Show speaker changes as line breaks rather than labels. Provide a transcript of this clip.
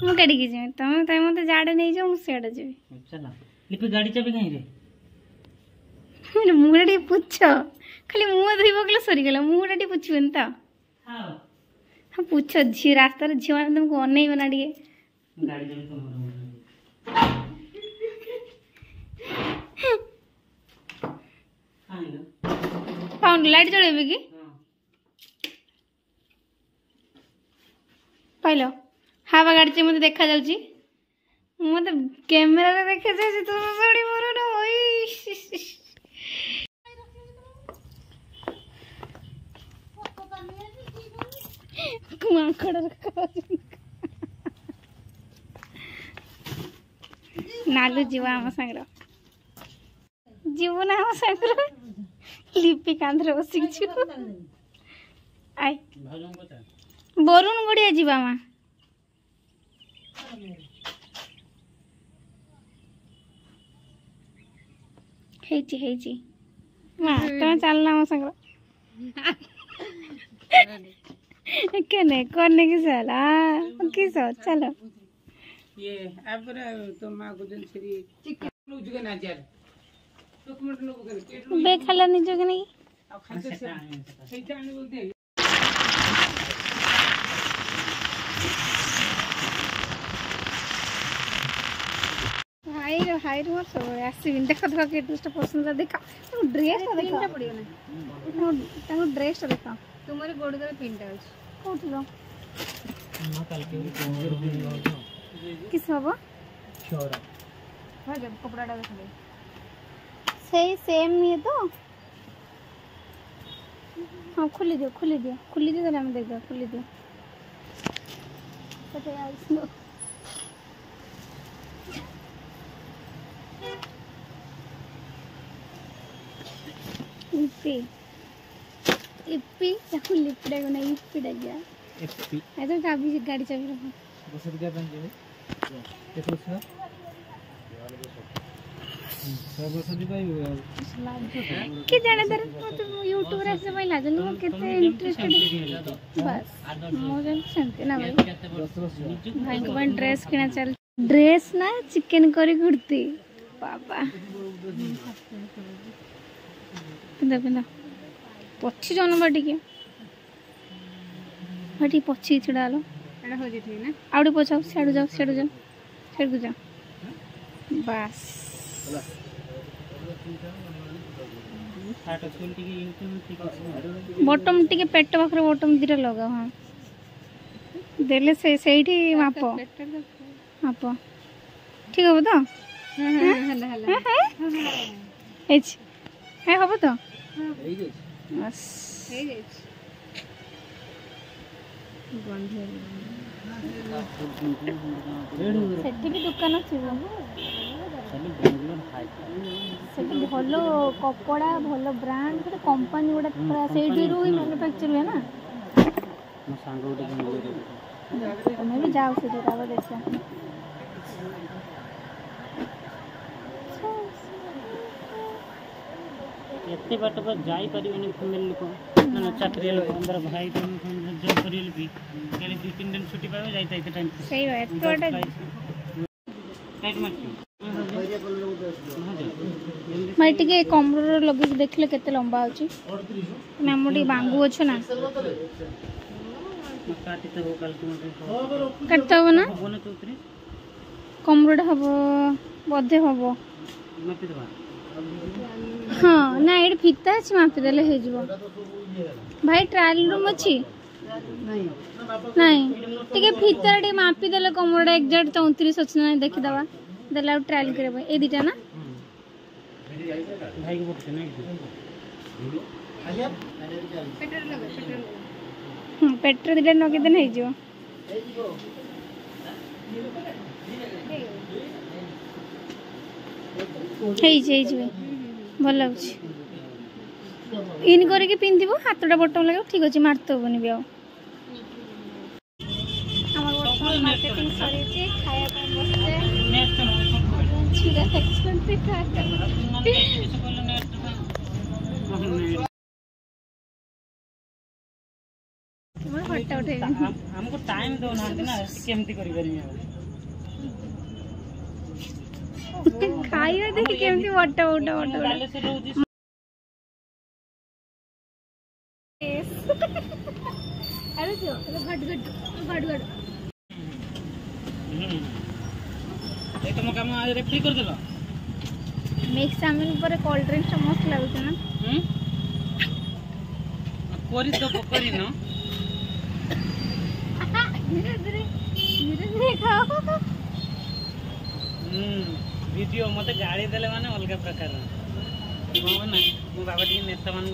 मु कड़ी की जी तुम तय मते जाडे नहीं जाओ मु सेडे जीवी
चला लिपि गाड़ी चाबी कहीं रे
मुड़ा टी पुछ खाली मुह धोई पकले सरी गला मुड़ा टी पुछबेन त
हां
हां पुछ झी रास्ता रे झी माने तुमको अनै बना डी
गाड़ी चाबी तुम
पाउंड लाइट जळेबे की पाइलो हावा गाड़ी मते देखा जाउची मते कैमरा रे देखा जाउची तो सड़ी मोर न ओई मांकड़ रखा नालू जीवा हम संग्र जीव ना हम संग्र लिपि कांधरे बसी छु आई बरुण गड़िया जीवा मा हेची हेची मा तुम चलना हम संग्र केने करने की साला किस चलो
ये अब तो मां को दिन श्री चिकन लोग जगह ना जा डॉक्यूमेंट लोग के
बे खाला नहीं जगह नहीं
अब खाते से सही आने बोलते
हाई रो सब आसी देखो देखो के ड्रेस पसंद देखा ड्रेस देखा पड़ियो ना ड्रेस देखा तुम्हारे गोड़ करे पिनटा अछि कोठलो
मां कल के
किस बाबा
छोरा
भाई जब कपड़ाटा देख ले सही सेम ये तो हां खुली दियो तो हम देख दो खुली दियो पता है इसको इप्पी चाकू लिपड़े को नहीं इप्पी गया
एफपी
आई तो चाबी गाड़ी चाबी रखो
बस दिया बन जे देखो छ सब सदी पाई
के जाने दर तो यूट्यूब रे से भाई लाजन वो केते इंटरेस्टेड बस मोजन सेंते ना भाई भाई को ड्रेस किना चल ड्रेस ना चिकन करी कुर्ती बाबा पिंदा पछी जन बाटी के बाटी पछी छिड़ा लो एडा हो जेठी ना आउडी पछाओ सेडु जाओ सेडु जाओ बस
फाटो चुल टिके यूट्यूब टिके
बॉटम टिके पेट पाखरे बॉटम दिरा लगा हां देले से सेठी मापो ठीक हो तो हला एच है हो तो बस सेठी भी दुकान अच्छी सेठी भलो कपड़ा भलो ब्रांड गोटे कंपनी गोटे पूरा सेठी रू ही मैन्युफैक्चर हुए ना
मो सांग गोटे
तुम्हें भी जाओ से राव देखा
एते बाट पर जाई परिबनी फैमिली लोक ना चाकरी लोक अंदर भाई तुम जॉब करियल भी केले 2-3 दिन छुट्टी पावे जाईता इते टाइम
सही है तो वाला
टाइट मत
मैं टिके कमर लगे देखले केते लंबा होची ना मोटी बांगू अछि ना
काटी तो कल तुम
काटता हो ना
बोले तो उतरे
कमरडा हबो बधे हबो
मापी दबा
हाँ ना ये फिता अच्छी मापी देले हे जीवो भाई ट्रायल रूम अच्छी नहीं टिके फिता टे मापी देले कमरडा एग्जैक्ट 34 अछि ना देखि दबा देला ट्रायल करबे ए दिटा ना
भाई को बोलते ना आजा पेट्रोल लगे
पेट्रोल दिटा नगे देन हे जीवो हे जे भल लाଗୁଛି इन करके पिंधिबो हातटा बटम लगे ठीक अछि मारतो बनी बियो हमर वर्तमान मार्केटिंग सरी छै खाया पे बसते छुरा एक्सपेंट पे खा कर ଫଟୋ ଉଠେଇବି
हमको टाइम दौनाहांती ना केमती करी करी
ଖାଇବା ଦେଖି କେମିତି ଫଟୋ ଉଠା ଫଟୋ
ବାଲେଶ୍ୱର ରହୁଛି
अरे जो घट घट घट घट
ए तुम काम आज रेफ्री कर देलो
मिक्स चाउमिन पर कोल्ड ड्रिंक्स मस्त लाଗୁଛି ना
कोरी तो कोरी न
धीरे धीरे खाओ
वीडियो मते गाड़ी देले माने अलग प्रकार ना मो बाबा टी नेता मान